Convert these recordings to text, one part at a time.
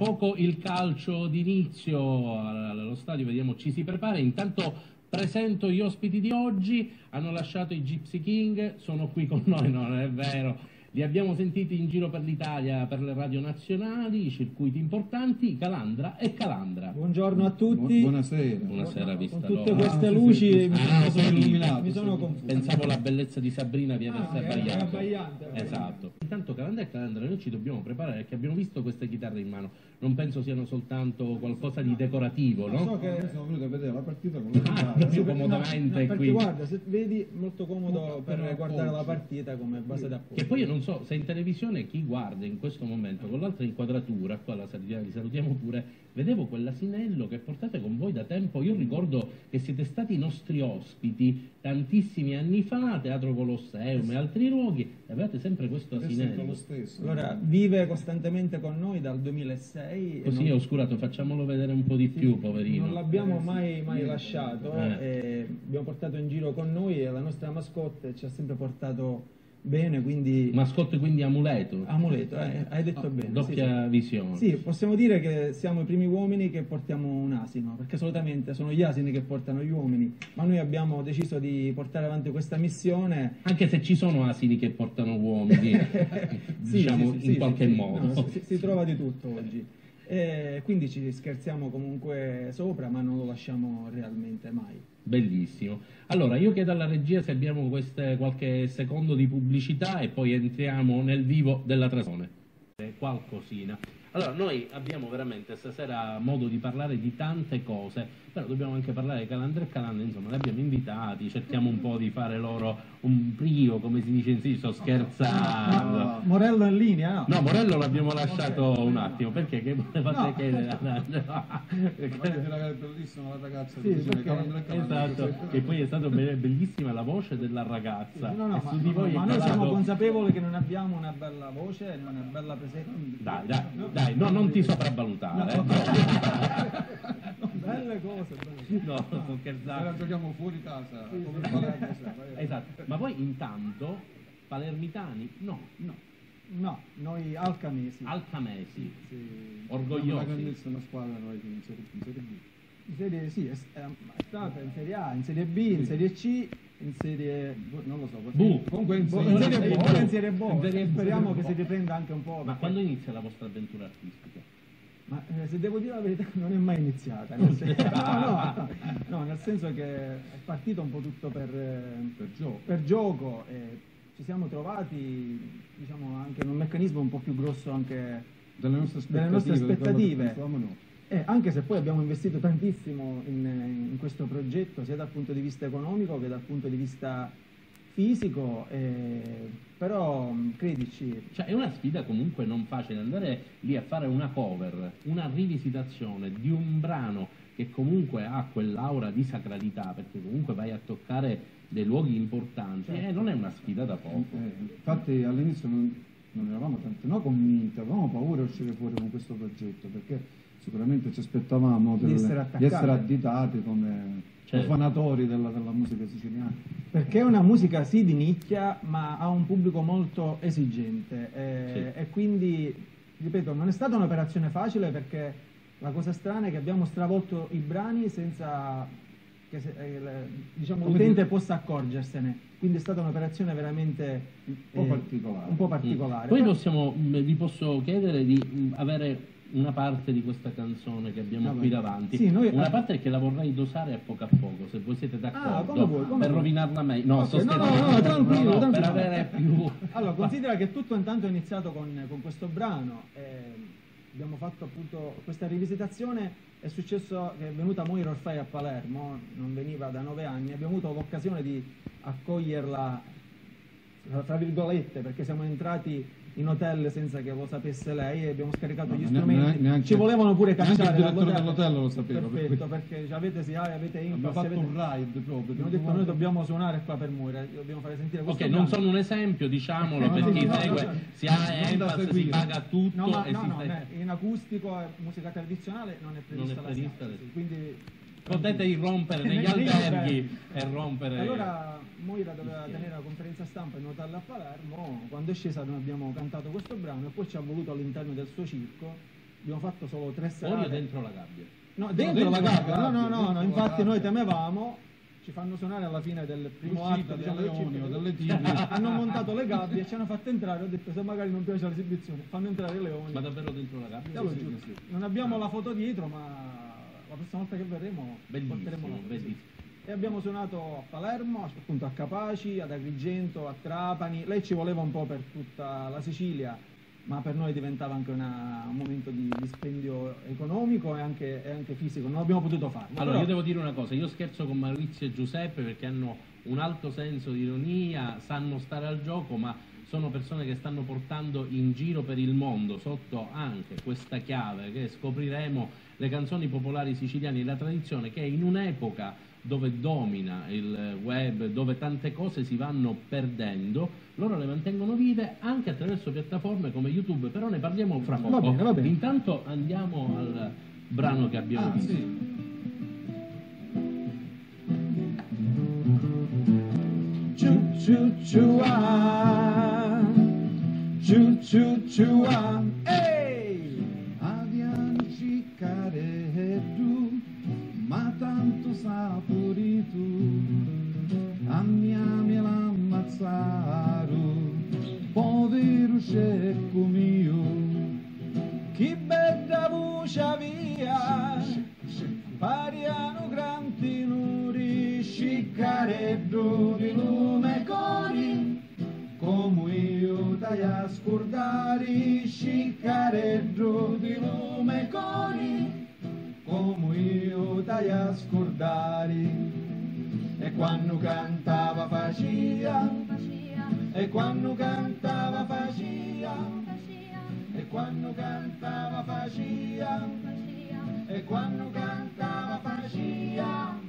poco il calcio d'inizio allo stadio, vediamo ci si prepara. Intanto presento gli ospiti di oggi, hanno lasciato i Gypsy King, sono qui con noi, no, non è vero. Li abbiamo sentiti in giro per l'Italia, per le radio nazionali, i circuiti importanti, Calandra e Calandra. Buongiorno a tutti. Buonasera. Buonasera, vista Con tutte l'ora. queste luci mi sono confuso. Pensavo la bellezza di Sabrina vi avesse abbagliato. abbagliante. Esatto. Intanto Calandra e Calandra noi ci dobbiamo preparare perché abbiamo visto queste chitarre in mano. Non penso siano soltanto qualcosa di decorativo, no? So che Siamo venuti a vedere la partita con la chitarra. Proprio comodamente perché qui. guarda, se vedi molto comodo per guardare la partita come base d'appoggio. Che poi io non so se in televisione chi guarda in questo momento con l'altra inquadratura, qua li salutiamo pure, vedevo quell'asinello che portate con voi da tempo. Io ricordo che siete stati nostri ospiti tantissimi anni fa, Teatro Colosseum e altri luoghi, e avevate sempre questo asinello. Lo stesso. Allora, vive costantemente con noi dal 2006. Così è oscurato, facciamolo vedere un po' di più, poverino. Non l'abbiamo mai lasciato, abbiamo portato in giro con noi e la nostra mascotte ci ha sempre portato bene, quindi... Mascotte, quindi amuleto. Amuleto, hai detto bene. Doppia visione. Sì, possiamo dire che siamo i primi uomini che portiamo un asino, perché solitamente sono gli asini che portano gli uomini, ma noi abbiamo deciso di portare avanti questa missione. Anche se ci sono asini che portano uomini, diciamo in qualche modo. No, si trova di tutto oggi. Quindi ci scherziamo comunque sopra, ma non lo lasciamo realmente mai. Bellissimo. Allora, io chiedo alla regia se abbiamo qualche secondo di pubblicità e poi entriamo nel vivo della trasmissione. Qualcosina. Allora, noi abbiamo veramente stasera modo di parlare di tante cose, però dobbiamo anche parlare di Calandra e Calandra, insomma, li abbiamo invitati, cerchiamo un po' di fare loro un brio, come si dice in Sicilia, sto scherzando. Morello in linea? No, Morello l'abbiamo lasciato un attimo, perché che volevate chiedere? Era bellissima la ragazza Esatto, che poi è stata bellissima la voce della ragazza. No, su di voi ma noi siamo consapevoli che non abbiamo una bella voce, una bella presenza. Dai, no, non ti sopravvalutare. Belle cose. No, sto scherzando. Ora giochiamo fuori casa. Esatto, ma voi intanto, palermitani? No, noi alcamesi. Alcamesi, Sì. orgogliosi. Una grandissima squadra noi in Serie B. In Serie sì, è stata in Serie A, in Serie B, in Serie C, in Serie non lo so. Comunque in Serie B. Speriamo che si riprenda anche un po'. Ma quando inizia la vostra avventura artistica? Ma se devo dire la verità non è mai iniziata. Nel senso che è partito un po' tutto per gioco e ci siamo trovati, diciamo, anche in un meccanismo un po' più grosso anche delle nostre aspettative. Anche se poi abbiamo investito tantissimo in questo progetto, sia dal punto di vista economico che dal punto di vista fisico, però credici. Cioè è una sfida comunque non facile andare lì a fare una cover, una rivisitazione di un brano che comunque ha quell'aura di sacralità, perché comunque vai a toccare dei luoghi importanti, non è una sfida da poco. Infatti all'inizio non eravamo tanto convinti, avevamo paura di uscire fuori con questo progetto, perché sicuramente ci aspettavamo di essere additati come profanatori della musica siciliana. Perché è una musica sì di nicchia, ma ha un pubblico molto esigente e quindi, ripeto, non è stata un'operazione facile, perché la cosa strana è che abbiamo stravolto i brani senza che l'utente possa accorgersene, quindi è stata un'operazione veramente un po' particolare. Poi vi posso chiedere di avere una parte di questa canzone che abbiamo qui davanti, sì, una parte che la vorrei dosare a poco, se voi siete d'accordo, come per rovinarla meglio. No, tranquillo. Per avere più... Allora, considera che tutto intanto è iniziato con questo brano, abbiamo fatto appunto questa rivisitazione, è successo che è venuta Moira Orfei a Palermo, non veniva da 9 anni, abbiamo avuto l'occasione di accoglierla, tra virgolette, perché siamo entrati in hotel senza che lo sapesse lei e abbiamo scaricato gli strumenti. Ci volevano pure cacciare. Anche il direttore dell'hotel lo sapeva. Perfetto, perché avete SIAE, avete Impass. Abbiamo fatto un ride proprio. Abbiamo detto noi dobbiamo suonare qua per Moira, dobbiamo fare sentire questo. Ok, non sono un esempio, diciamolo, per chi segue SIAE e Impass si paga tutto. In acustico, musica tradizionale non è prevista la SIAE, quindi potete irrompere negli alberghi e rompere. Allora Moira doveva tenere la conferenza stampa in hotel a Palermo, quando è scesa noi abbiamo cantato questo brano e poi ci ha voluto all'interno del suo circo abbiamo fatto solo 3 serate. Fuori o dentro la gabbia? No, dentro la gabbia, no, infatti noi temevamo, ci fanno suonare alla fine del primo atto, diciamo, delle tigri. hanno montato le gabbie e ci hanno fatto entrare, ho detto se magari non piace l'esibizione, fanno entrare i leoni. Ma davvero dentro la gabbia? Sì. Non abbiamo la foto dietro, ma la prossima volta che verremo porteremo la foto. Bellissimo. E abbiamo suonato a Palermo, appunto a Capaci, ad Agrigento, a Trapani. Lei ci voleva un po' per tutta la Sicilia, ma per noi diventava anche un momento di dispendio economico e anche fisico, non abbiamo potuto farlo. Allora, io devo dire una cosa, io scherzo con Maurizio e Giuseppe perché hanno un alto senso di ironia, sanno stare al gioco, ma sono persone che stanno portando in giro per il mondo sotto anche questa chiave che scopriremo le canzoni popolari siciliane e la tradizione, che in un'epoca dove domina il web, dove tante cose si vanno perdendo, loro le mantengono vive anche attraverso piattaforme come YouTube, però ne parliamo fra poco. Va bene. Intanto andiamo al brano che abbiamo visto. Sì. Ehi! Avianci careddu, ma tanto saporito, ammiami l'ammazzaru, povero cecco mio, Chi bella voce via, pariano granti nuri, sciccareddo di lume cori, come io dai a scordare, sciccareddo di lume cori, come io dai a scordare. E quando cantava facia, e quando cantava facia, e quando cantava facia, e quando cantava facia.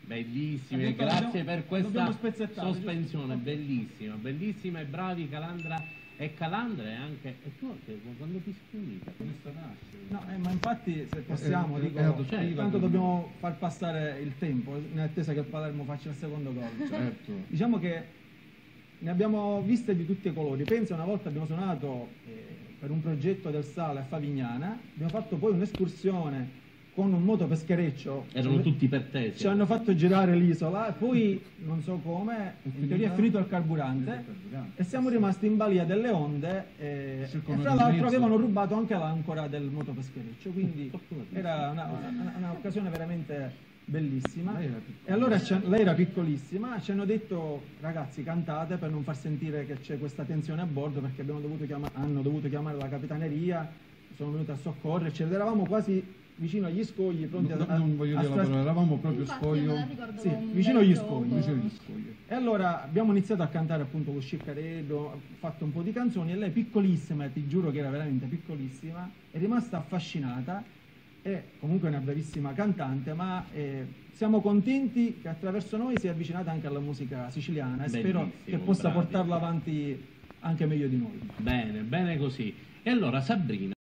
Bellissime, Detto, grazie per questa dobbiamo spezzettare, sospensione, giusto? bellissima, bellissima e bravi Calandra e Calandra e anche... E tu anche quando ti scrivita? Questo nasce. No, ma infatti se possiamo, dico, certo. tanto dobbiamo far passare il tempo in attesa che Palermo faccia il secondo gol. Certo. Diciamo che ne abbiamo viste di tutti i colori. Pensa, una volta abbiamo suonato per un progetto del Sale a Favignana, abbiamo fatto poi un'escursione con un motopeschereccio. Erano tutti per te. Ci hanno fatto girare l'isola e poi, non so come, in teoria è finito il carburante e siamo rimasti in balia delle onde e fra l'altro avevano rubato anche l'ancora del motopeschereccio, quindi era un'occasione veramente bellissima. E allora lei era piccolissima, ci hanno detto ragazzi cantate per non far sentire che c'è questa tensione a bordo, perché hanno dovuto chiamare la capitaneria, sono venuti a soccorrerci ed eravamo quasi vicino agli scogli, pronti non voglio dire la parola, eravamo proprio scoglio. Sì, vicino agli scogli. E allora abbiamo iniziato a cantare appunto con Sciccareddo, ho fatto un po' di canzoni e lei piccolissima, ti giuro che era veramente piccolissima, è rimasta affascinata e comunque è una bravissima cantante, ma siamo contenti che attraverso noi si è avvicinata anche alla musica siciliana e spero che possa portarla avanti anche meglio di noi. Bene, bene così. E allora Sabrina,